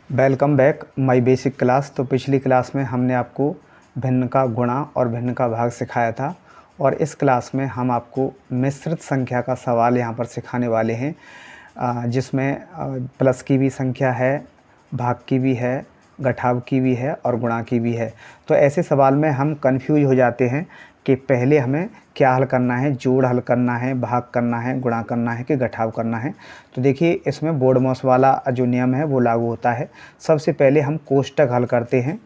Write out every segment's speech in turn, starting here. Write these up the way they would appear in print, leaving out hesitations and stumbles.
Welcome back my basic class. तो पिछली class में हमने आपको भिन्न का गुणा और भिन्न का भाग सिखाया था और इस क्लास में हम आपको मिश्रित संख्या का सवाल यहाँ पर सिखाने वाले हैं, जिसमें प्लस की भी संख्या है, भाग की भी है, घटाव की भी है और गुणा की भी है। तो ऐसे सवाल में हम कंफ्यूज हो जाते हैं कि पहले हमें क्या हल करना है, जोड़ हल करना है, भाग करना है, गुणा करना है कि घटाव करना है। तो देखिए इसमें बोर्डमॉस वाला जो नियम है वो लागू होता है। सबसे पहले हम कोष्टक हल करते हैं,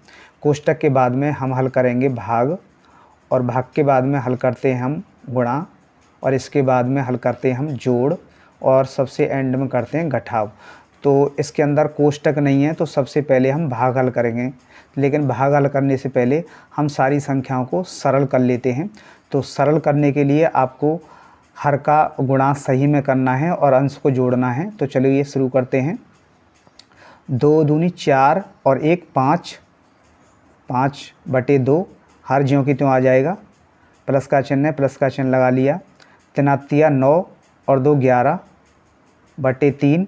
कोष्टक के बाद में हम हल करेंगे भाग और भाग के बाद में हल करते हैं हम गुणा और इसके बाद में हल करते हैं हम जोड़ और सबसे एंड में करते हैं घटाव। तो इसके अंदर कोष्टक नहीं है तो सबसे पहले हम भाग हल करेंगे, लेकिन भाग हल करने से पहले हम सारी संख्याओं को सरल कर लेते हैं। तो सरल करने के लिए आपको हर का गुणा सही में करना है और अंश को जोड़ना है। तो चलिए ये शुरू करते हैं। 2 दूनी 4 और 1 5, 5/2 हर ज्यों की त्यों आ जाएगा। प्लस का चिन्ह है, प्लस का चिन्ह लगा लिया। तिनातिया 9 और 2 11/3,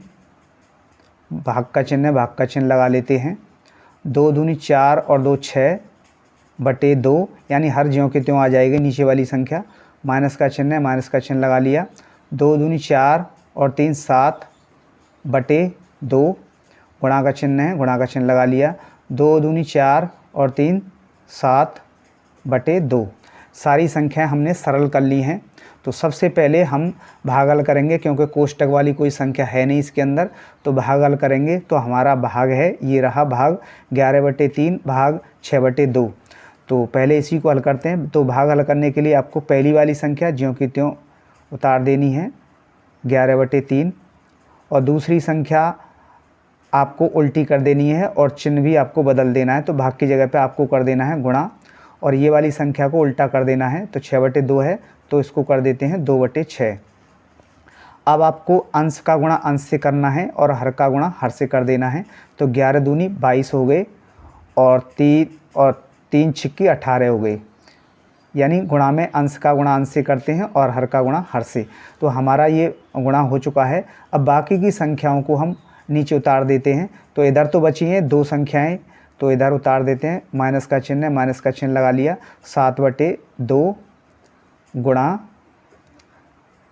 भाग का चिन्ह है, भाग का चिन्ह लगा लेते हैं। 2 दूनी 4 और 2 6/2, यानी हर ज्यों के त्यों आ जाएगी नीचे वाली संख्या। माइनस का चिन्ह है, माइनस का चिन्ह लगा लिया। 2 दूनी 4 और 3 7/2, गुणा का चिन्ह है, गुणा का चिन्ह लगा लिया। 2 दूनी 4 और 3 7/2। सारी संख्याएं हमने सरल कर ली हैं। तो सबसे पहले हम भाग हल करेंगे, क्योंकि कोष्टक वाली कोई संख्या है नहीं इसके अंदर। तो भाग हल करेंगे तो हमारा भाग है, ये रहा भाग 11/3 भाग 6/2। तो पहले इसी को हल करते हैं। तो भाग हल करने के लिए आपको पहली वाली संख्या ज्यों की त्यों उतार देनी है 11/3 और दूसरी संख्या आपको उल्टी कर देनी है और चिन्ह भी आपको बदल देना है। तो भाग की जगह पे आपको कर देना है गुणा और ये वाली संख्या को उल्टा कर देना है। तो 6/2 है तो इसको कर देते हैं 2/6। अब आपको अंश का गुणा अंश से करना है और हर का गुणा हर से कर देना है। तो 11 दूनी 22 हो गए और 3 छिक्की 18 हो गए, यानी गुणा में अंश का गुणा अंश से करते हैं और हर का गुणा हर से। तो हमारा ये गुणा हो चुका है। अब बाकी की संख्याओं को हम नीचे उतार देते हैं। तो इधर तो बची हैं 2 संख्याएं, तो इधर उतार देते हैं। माइनस का चिन्ह है, माइनस का चिन्ह लगा लिया। 7/2 गुणा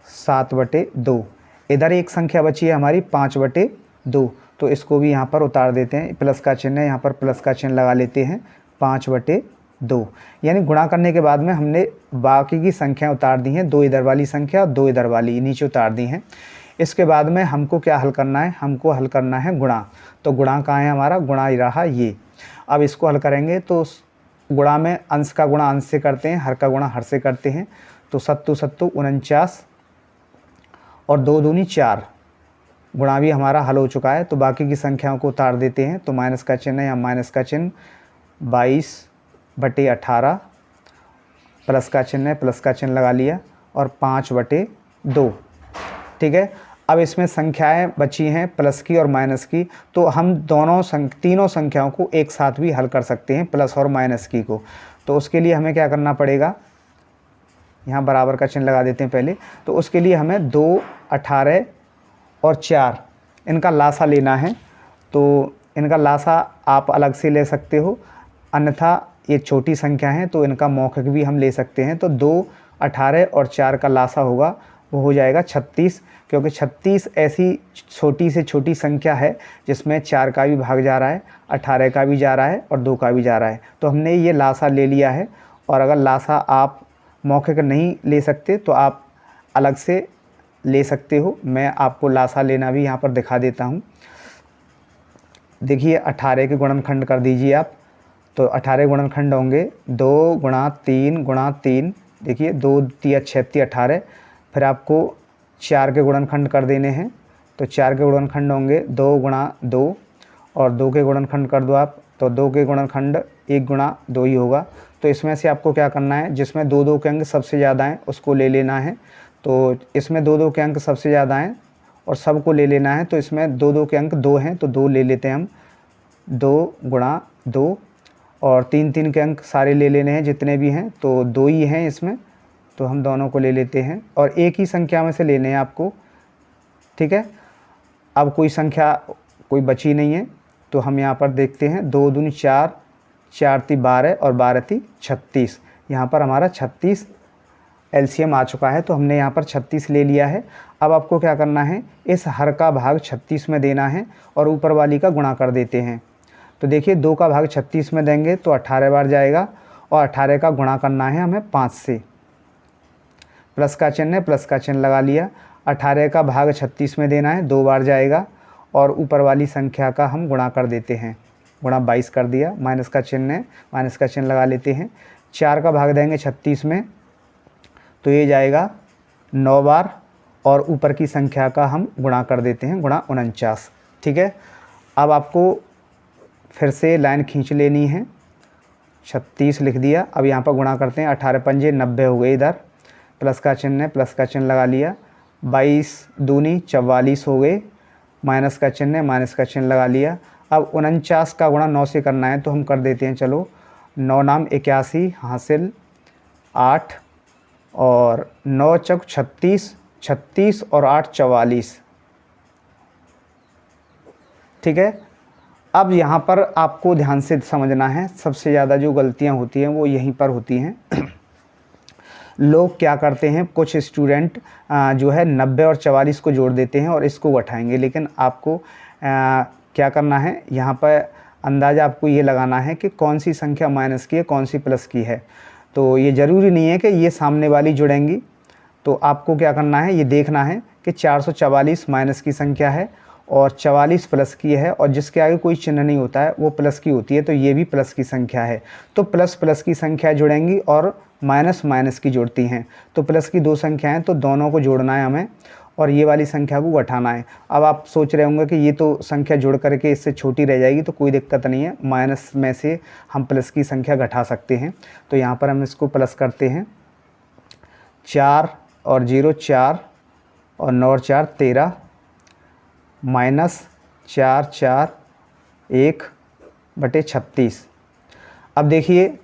7/2। इधर एक संख्या बची है हमारी 5/2, तो इसको भी यहाँ पर उतार देते हैं। प्लस का चिन्ह है, यहाँ पर प्लस का चिन्ह लगा लेते हैं। 5/2, यानी गुणा करने के बाद में हमने बाकी की संख्या उतार दी हैं। 2 इधर वाली संख्या और 2 इधर वाली नीचे उतार दी हैं। इसके बाद में हमको क्या हल करना है, हमको हल करना है गुणा। तो गुणा कहाँ है हमारा, गुणा ही रहा ये। अब इसको हल करेंगे तो गुणा में अंश का गुणा अंश से करते हैं, हर का गुणा हर से करते हैं। तो 7×7 49 और 2 दूनी 4, गुणा भी हमारा हल हो चुका है। तो बाकी की संख्याओं को उतार देते हैं। तो माइनस का चिन्ह है या माइनस का चिन्ह 22/18, प्लस का चिन्ह है, प्लस का चिन्ह लगा लिया और 5/2। ठीक है। अब इसमें संख्याएं बची हैं प्लस की और माइनस की, तो हम तीनों संख्याओं को एक साथ भी हल कर सकते हैं, प्लस और माइनस की को। तो उसके लिए हमें क्या करना पड़ेगा, यहाँ बराबर का चिन्ह लगा देते हैं पहले। तो उसके लिए हमें 2, 18 और 4 इनका लासा लेना है। तो इनका लासा आप अलग से ले सकते हो, अन्यथा ये छोटी संख्या है तो इनका मौखिक भी हम ले सकते हैं। तो 2, 18 और 4 का लासा होगा वो हो जाएगा 36, क्योंकि 36 ऐसी छोटी से छोटी संख्या है जिसमें 4 का भी भाग जा रहा है, 18 का भी जा रहा है और 2 का भी जा रहा है। तो हमने ये लासा ले लिया है। और अगर लासा आप मौखिक नहीं ले सकते तो आप अलग से ले सकते हो। मैं आपको लासा लेना भी यहाँ पर दिखा देता हूँ। देखिए 18 के गुणनखंड कर दीजिए आप। तो 18 गुणनखंड होंगे 2 गुणा 3 गुणा 3, देखिए 2 3 6 18। फिर आपको 4 के गुणनखंड कर देने हैं। तो 4 के गुणनखंड होंगे 2 गुणा 2 और 2 के गुणनखंड कर दो आप। तो 2 के गुणनखंड 1 गुणा 2 ही होगा। तो इसमें से आपको क्या करना है, जिसमें 2-2 के अंक सबसे ज़्यादा हैं उसको ले लेना है। तो इसमें 2-2 के अंक सबसे ज़्यादा हैं और सबको ले लेना है। तो इसमें 2-2 के अंक 2 हैं तो 2 ले लेते हैं हम। 2 गुणा 2 और 3-3 के अंक सारे ले लेने हैं जितने भी हैं, तो 2 ही हैं इसमें, तो हम दोनों को ले लेते हैं और एक ही संख्या में से लेने हैं आपको। ठीक है। अब कोई संख्या कोई बची नहीं है तो हम यहाँ पर देखते हैं 2 दूनी 4, 4 × 3 12 और 12 × 3 36। यहाँ पर हमारा 36 एलसीएम आ चुका है, तो हमने यहाँ पर 36 ले लिया है। अब आपको क्या करना है, इस हर का भाग 36 में देना है और ऊपर वाली का गुणा कर देते हैं। तो देखिए 2 का भाग 36 में देंगे तो 18 बार जाएगा और 18 का गुणा करना है हमें 5 से। प्लस का चिन्ह है, प्लस का चिन्ह लगा लिया। 18 का भाग 36 में देना है, 2 बार जाएगा और ऊपर वाली संख्या का हम गुणा कर देते हैं। गुणा 22 कर दिया। माइनस का चिन्ह है, माइनस का चिन्ह लगा लेते हैं। 4 का भाग देंगे 36 में तो ये जाएगा 9 बार और ऊपर की संख्या का हम गुणा कर देते हैं, गुणा 49। ठीक है, अब आपको फिर से लाइन खींच लेनी है। 36 लिख दिया। अब यहाँ पर गुणा करते हैं। 18 पंजे 90 हो गए। इधर प्लस का चिन्ह है, प्लस का चिन्ह लगा लिया। 22 दूनी 44 हो गए। माइनस का चिन्ह है, माइनस का चिन्ह लगा लिया। अब 49 का गुणा 9 से करना है तो हम कर देते हैं। चलो 9 नाम 81 हासिल 8 और 9 चौक 36, 36 और 8 44। ठीक है, अब यहाँ पर आपको ध्यान से समझना है, सबसे ज़्यादा जो गलतियाँ होती हैं वो यहीं पर होती हैं। लोग क्या करते हैं, कुछ स्टूडेंट जो है 90 और 44 को जोड़ देते हैं और इसको उठाएंगे, लेकिन आपको क्या करना है, यहाँ पर अंदाज़ा आपको ये लगाना है कि कौन सी संख्या माइनस की है, कौन सी प्लस की है। तो ये ज़रूरी नहीं है कि ये सामने वाली जुड़ेंगी। तो आपको क्या करना है, ये देखना है कि 444 माइनस की संख्या है और 44 प्लस की है और जिसके आगे कोई चिन्ह नहीं होता है वो प्लस की होती है, तो ये भी प्लस की संख्या है। तो प्लस प्लस की संख्या जुड़ेंगी और माइनस माइनस की जुड़ती हैं। तो प्लस की 2 संख्याएं, तो दोनों को जोड़ना है हमें और ये वाली संख्या को घटाना है। अब आप सोच रहे होंगे कि ये तो संख्या जुड़ करके इससे छोटी रह जाएगी, तो कोई दिक्कत नहीं है, माइनस में से हम प्लस की संख्या घटा सकते हैं। तो यहाँ पर हम इसको प्लस करते हैं। 4 और 0 4 और 9 और 4 13 माइनस 4 4 1 बटे 36। अब देखिए,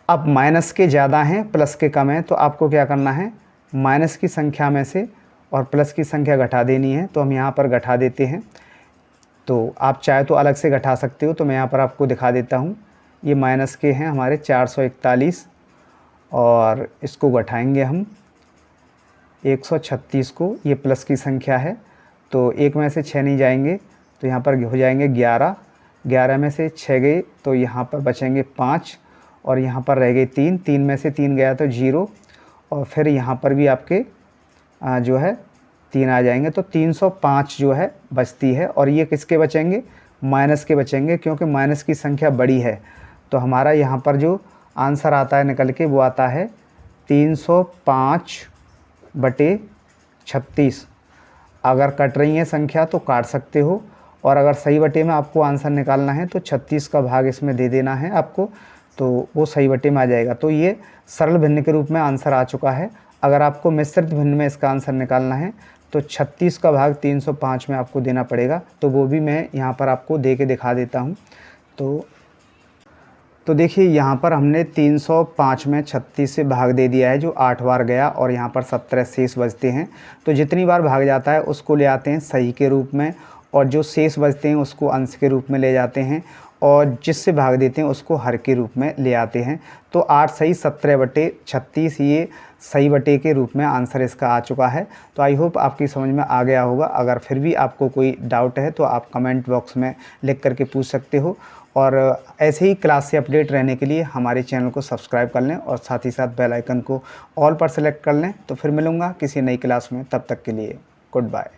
अब माइनस के ज़्यादा हैं प्लस के कम हैं, तो आपको क्या करना है, माइनस की संख्या में से और प्लस की संख्या घटा देनी है। तो हम यहाँ पर घटा देते हैं। तो आप चाहे तो अलग से घटा सकते हो, तो मैं यहाँ पर आपको दिखा देता हूँ। ये माइनस के हैं हमारे 441 और इसको घटाएंगे हम 136 को। ये प्लस की संख्या है तो 1 में से 6 नहीं जाएंगे, तो यहाँ पर हो जाएंगे 11। 11 में से 6 गए तो यहाँ पर बचेंगे 5 और यहाँ पर रह गए 3। 3 में से 3 गया तो 0 और फिर यहाँ पर भी आपके जो है 3 आ जाएंगे, तो 305 जो है बचती है। और ये किसके बचेंगे, माइनस के बचेंगे, क्योंकि माइनस की संख्या बड़ी है। तो हमारा यहाँ पर जो आंसर आता है निकल के, वो आता है 305 बटे 36। अगर कट रही है संख्या तो काट सकते हो, और अगर सही बटे में आपको आंसर निकालना है तो 36 का भाग इसमें दे देना है आपको, तो वो सही बटे में आ जाएगा। तो ये सरल भिन्न के रूप में आंसर आ चुका है। अगर आपको मिश्रित भिन्न में इसका आंसर निकालना है तो 36 का भाग 305 में आपको देना पड़ेगा। तो वो भी मैं यहाँ पर आपको दे के दिखा देता हूँ। तो देखिए, यहाँ पर हमने 305 में 36 से भाग दे दिया है, जो 8 बार गया और यहाँ पर 17 शेष बचते हैं। तो जितनी बार भाग जाता है उसको ले आते हैं सही के रूप में, और जो शेष बचते हैं उसको अंश के रूप में ले जाते हैं, और जिससे भाग देते हैं उसको हर के रूप में ले आते हैं। तो 8 सही 17 बटे 36 ये सही बटे के रूप में आंसर इसका आ चुका है। तो आई होप आपकी समझ में आ गया होगा। अगर फिर भी आपको कोई डाउट है तो आप कमेंट बॉक्स में लिख करके पूछ सकते हो, और ऐसे ही क्लास से अपडेट रहने के लिए हमारे चैनल को सब्सक्राइब कर लें और साथ ही साथ बेल आइकन को ऑल पर सेलेक्ट कर लें। तो फिर मिलूँगा किसी नई क्लास में, तब तक के लिए गुड बाय।